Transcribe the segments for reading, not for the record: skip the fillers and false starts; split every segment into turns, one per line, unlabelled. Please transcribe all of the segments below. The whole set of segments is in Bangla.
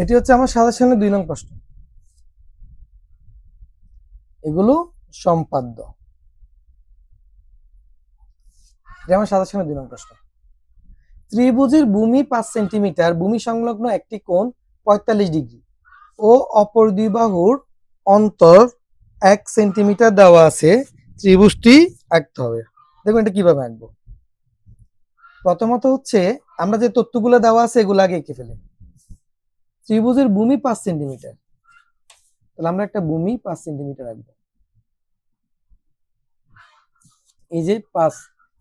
এটি হচ্ছে আমার সাজেশনের 2 নং প্রশ্ন। এগুলো সম্পাদ্য। এটা আমার সাজেশনের 2 নং প্রশ্ন। ত্রিভুজের ভূমি 5 সেন্টিমিটার, ভূমি সংলগ্ন একটি কোণ 45 ডিগ্রি ও অপর দুই বাহুর অন্তর 1 সেন্টিমিটার দেওয়া আছে। ত্রিভুজটি আঁকতে হবে। দেখুন এটা কিভাবে আঁকবো। প্রথমত হচ্ছে আমরা যে তথ্যগুলো দেওয়া আছে এগুলো আগে এঁকে ফেলে। ত্রিভুজের ভূমি 5 সেন্টিমিটার, তাহলে আমরা একটা ভূমি 5 সেন্টিমিটার আঁকবো। এই যে 5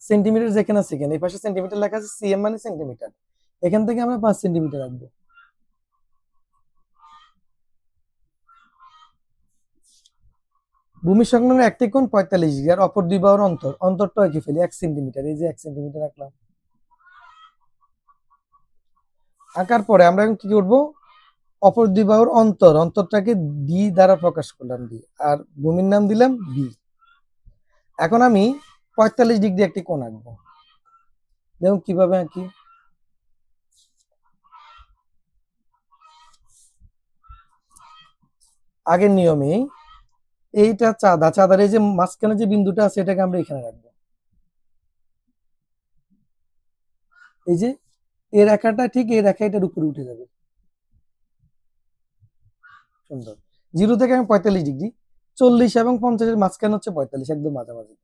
সেন্টিমিটার যেখানে আছে এখানে এই পাশে সেন্টিমিটার লেখা আছে, সিএম মানে সেন্টিমিটার, এখান থেকে আমরা 5 সেন্টিমিটার রাখবো। ভূমি সংলগ্ন একটি কোণ 45 ডিগ্রি আর অপর দুই বাহুর অন্তরটা এঁকে ফেলি 1 সেন্টিমিটার। এই যে 1 সেন্টিমিটার রাখলাম। আঁকার পরে আমরা এখন কি করব, অপর দুই বাহুর অন্তরটাকে ডি দ্বারা প্রকাশ করলাম, ডি, আর ভূমির নাম দিলাম বি। এখন আমি 45 ডিগ্রি একটি কোণ আঁকবো। দেখুন কিভাবে আঁকি। আগের নিয়মে এইটা চাঁদার এই যে মাঝখানে যে বিন্দুটা আছে এটাকে আমরা এখানে রাখবো। এই যে এই রেখাটা ঠিক এই রেখা এটার উপরে উঠে যাবে। সুন্দর। 0 থেকে আমি 45 ডিগ্রি, 40 এবং 50 এর মাঝখানে হচ্ছে 45, একদম মাঝামাঝি।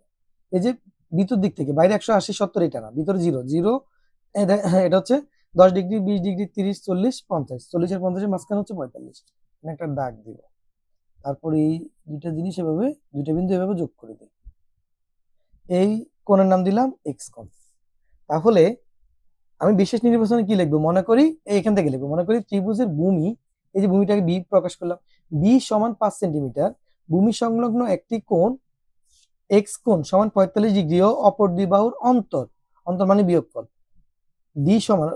এই যে ভিতর দিক থেকে বাইরে 180 70 এটা না, ভিতরে 0 এটা হচ্ছে 10 ডিগ্রি 20 ডিগ্রি 30 40 50, 40 আর 50 এর মাঝখানে হচ্ছে 45। একটা দাগ দিব। তারপরে এই দুইটা জিনিস এভাবে, দুইটা বিন্দু এভাবে যোগ করে দিই। এই কোণের নাম দিলাম এক্স কোণ। তাহলে আমি বিশেষ নির্বাচনে কি লিখবো, মনে করি এখান থেকে লিখবো, মনে করি ত্রিভুজের ভূমি, এই যে ভূমিটাকে বি প্রকাশ করলাম, বি সমান 5 সেন্টিমিটার, ভূমি সংলগ্ন একটি কোণ এক্স কোণ সমান 45 ডিগ্রি ও অপর দুই বাহুর অন্তর মানে বিয়োগফল ডি সমান,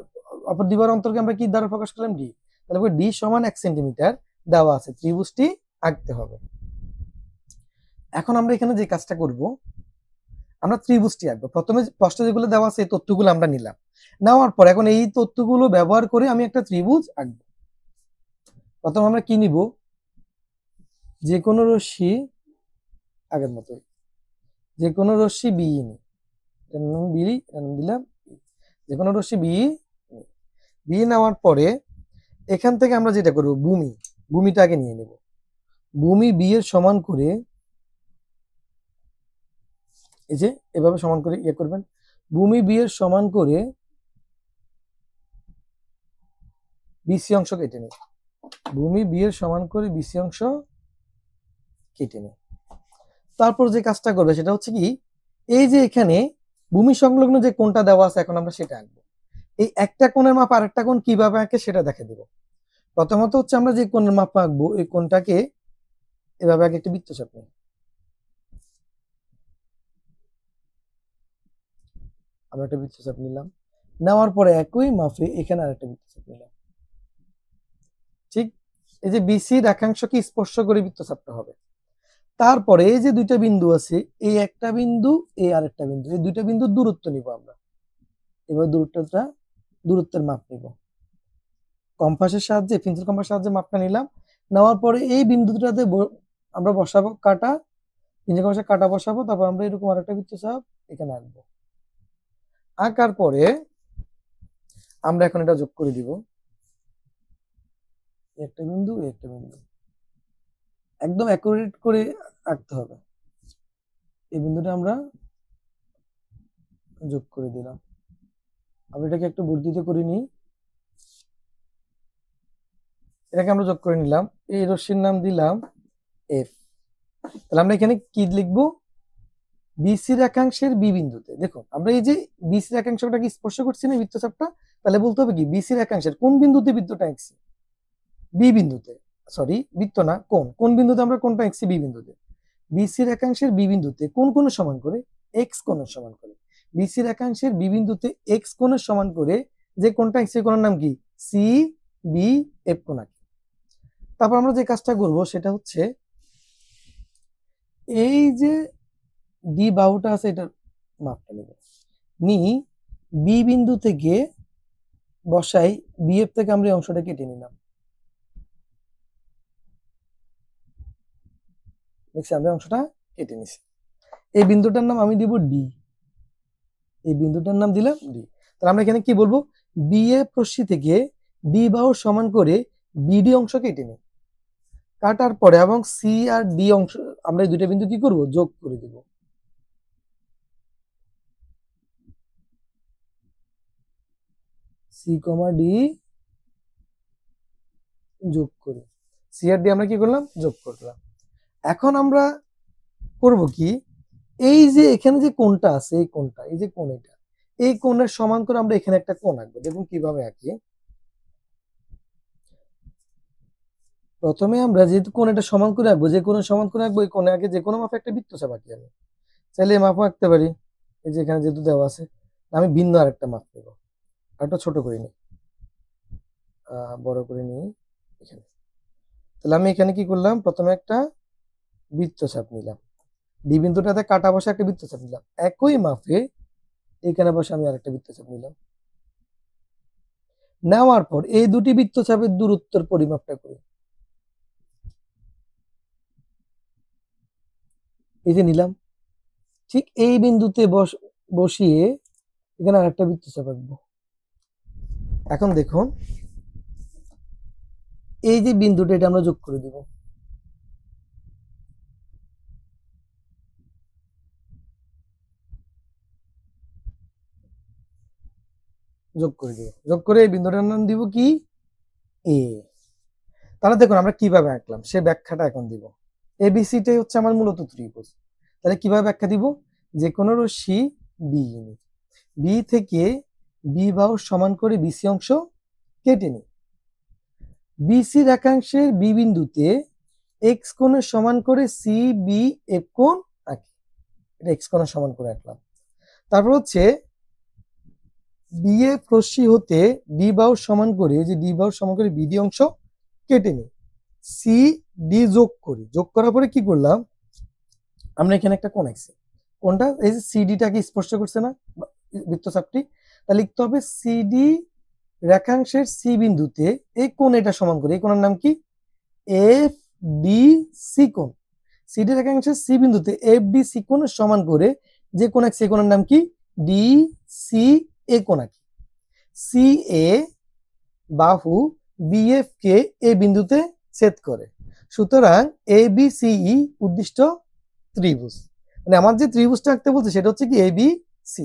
অপর দুই বাহুর অন্তরকে আমরা কি দ্বারা প্রকাশ করলাম, ডি। তাহলে ডি সমান 1 সেন্টিমিটার দেওয়া আছে, ত্রিভুজটি আঁকতে হবে। এখন আমরা এখানে যে কাজটা করব, আমরা ত্রিভুজটি আঁকবো। প্রথমে প্রশ্নে যেগুলো দেওয়া আছে এই তথ্যগুলো আমরা নিলাম, নেওয়ার পর এখন এই তথ্যগুলো ব্যবহার করে আমি একটা ত্রিভুজ আঁকবো। প্রথম আমরা কি নিব, যে কোনো রশ্মি, আগের মতো যে কোনো রশ্মি বি নি, দিলাম, যে কোনো রশ্মি বি নেওয়ার পরে এখান থেকে আমরা যেটা করব, ভূমিটাকে নিয়ে নেব। ভূমি বি এর সমান করে, এই যে এভাবে সমান করে ইয়ে করবেন, ভূমি বি এর সমান করে বিসি অংশ কেটে নেই, ভূমি বি এর সমান করে বিসি অংশ কেটে নেই। তারপর যে কাজটা করবে সেটা হচ্ছে কি, এই যে এখানে ভূমি সংলগ্ন যে কোণটা দেওয়া আছে এখন আমরা সেটা আঁকবো। এই একটা কোণের মাপ আরেকটা কোণ কিভাবে আঁকে সেটা দেখে দেব। প্রথমত হচ্ছে আমরা যে কোণের মাপ আঁকবো এই কোণটাকে এভাবে আগে একটা বৃত্তচাপ নেই, আমরা একটা বৃত্তচাপ নিলাম, নেওয়ার পরে একই মাপে এখানে আরেকটা বৃত্তচাপ নিলাম। ঠিক এই যে বিসি রেখাংশকে স্পর্শ করে বৃত্তচাপটা হবে। তারপরে এই যে দুইটা বিন্দু আছে, এই একটা বিন্দু এই আরেকটা বিন্দু, এই দুইটা বিন্দুর দূরত্ব নিব আমরা। এবার দূরত্বের মাপ নিব, কম্পাসের সাহায্যে, পেন্সিল কম্পাসের সাহায্যে মাপটা নিলাম। নেওয়ার পরে এই বিন্দুটাতে আমরা বসাবো কাটা, পেন্সিল কম্পাসে কাটা বসাবো, তারপর আমরা এরকম আরেকটা বৃত্তচাপ এখানে আঁকবো। আঁকার পরে আমরা এখন এটা যোগ করে দিব, একটা বিন্দু একটা বিন্দু, একদম অ্যাকুরেট করে আঁকতে হবে। এই বিন্দুটা আমরা যোগ করে দিলাম। আমরা এটাকে একটু বর্ধিত করে নিই, এটাকে আমরা যোগ করে নিলাম। এই রশ্মির নাম দিলাম এফ। তাহলে আমরা এখানে কি লিখবো, বিসি রেখাংশের বি বিন্দুতে, দেখুন আমরা এই যে বিসি রেখাংশটাকে স্পর্শ করছি না বৃত্তচাপটা, তাহলে বলতে হবে কি বিসি রেখাংশের কোন বিন্দুতে বৃত্তটা আঁকছি, বি বিন্দুতে, সরি বৃত্ত না, কোন বিন্দুতে আমরা কোনটা আঁকছি, বি বিন্দুতে। বিসি রেখাংশের বি বিন্দুতে কোন কোণের সমান করে, এক্স কোণের সমান করে। বিসি রেখাংশের বি বিন্দুতে এক্স কোণের সমান করে যে কোণটা আঁকছি কোণের নাম কি, সি বি এফ কোণ আঁকি। তারপর আমরা যে কাজটা করব সেটা হচ্ছে এই যে ডি বাহুটা আছে এটার মাপটা নেব, নি বি বিন্দু থেকে বসাই, বিএফ থেকে আমরা এই অংশটা কেটে নিলাম। দেখছি আমরা অংশটা কেটে নিছি। এই বিন্দুটার নাম আমি দিব ডি, এই বিন্দুটার নাম দিলাম ডি। তাহলে আমরা এখানে কি বলবো, বি এ প্রস্থি থেকে ডি বাহু সমান করে বিডি অংশ কেটে নিই। কাটার পরে এবং সি আর ডি অংশ আমরা এই দুইটা বিন্দু কি করব, যোগ করে দেব। সি কমা ডি যোগ করে, সি আর ডি আমরা কি করলাম, যোগ করলাম। এখন আমরা করব কি, এই যে এখানে যে কোণটা আছে, এই কোণটা, এই যে কোণ, এটা এই কোণের সমান করে আমরা এখানে একটা কোণ আঁকবো। দেখুন কিভাবে আঁকি। প্রথমে আমরা যেহেতু কোণ এটা সমান করে আঁকবো, যে কোণের সমান করে আঁকবো, এই কোণে আগে যে কোনো মাপে একটা বৃত্তচাপ আঁকি। আমি চাইলে এই মাপও আঁকতে পারি, এই যে এখানে যেহেতু দেওয়া আছে। আমি ভিন্ন আর একটা মাপ নেব, আর একটা ছোট করে নিই, বড় করে নিই এখানে। তাহলে আমি এখানে কি করলাম, প্রথমে একটা বৃত্তচাপ নিলাম, ডি বিন্দুটাতে কাটা বসে একটা বৃত্তচাপ নিলাম। একই মাপে এখানে বসে আমি আরেকটা বৃত্তচাপ নিলাম। নেওয়ার পর এই দুটি বৃত্তচাপের দূরত্বের পরিমাপটা করি। এই যে নিলাম, ঠিক এই বিন্দুতে বসিয়ে এখানে আরেকটা বৃত্তচাপ আঁকবো। এখন দেখুন এই যে বিন্দুটা, এটা আমরা যোগ করে দিব। যোগ করে দিব, যোগ করে এই বিন্দুটার নাম দিব কি, এ। তাহলে দেখুন আমরা কিভাবে আঁকলাম সে ব্যাখ্যাটা এখন দিব। এবিসিটাই হচ্ছে আমার মূলত ত্রিভুজ। তাহলে কিভাবে ব্যাখ্যা দিব, যে কোনো রশ্মি বি, বি থেকে বি বাহু সমান করে বিসি অংশ কেটে নিই। বিসি রেখাংশের বি বিন্দুতে এক্স কোণের সমান করে সি বি এফ কোণ আঁকি। এটা এক্স কোণের সমান করে আঁকলাম। তারপর হচ্ছে বি এফ রশ্মি হতে ডি বাহু সমান করে, যে ডি বাহু সমান করে বিডি অংশ কেটে নিই। সি ডি যোগ করি, যোগ করার পরে কি করলাম, আমরা এখানে একটা কোণ আঁকছি। কোনটা, এই যে সিডিটাকে স্পর্শ করছে না বৃত্তচাপটি, তাহলে লিখতে হবে সিডি রেখাংশের সি বিন্দুতে এই কোণ এটা সমান করে, এই কোণের নাম কি, এফ ডি সি কোণ। সিডি রেখাংশের সি বিন্দুতে এফ ডি সি কোণ সমান করে যে কোণ আঁকছে, এই কোণের নাম কি, ডি সি এ কোণ আঁকি। সি এ বাহু বিএফ কে এ বিন্দুতে ছেদ করে। সুতরাং এ বি সি ই উদ্দিষ্ট ত্রিভুজ। মানে আমার যে ত্রিভুজটা আঁকতে বলছে সেটা হচ্ছে কি এ বি সি।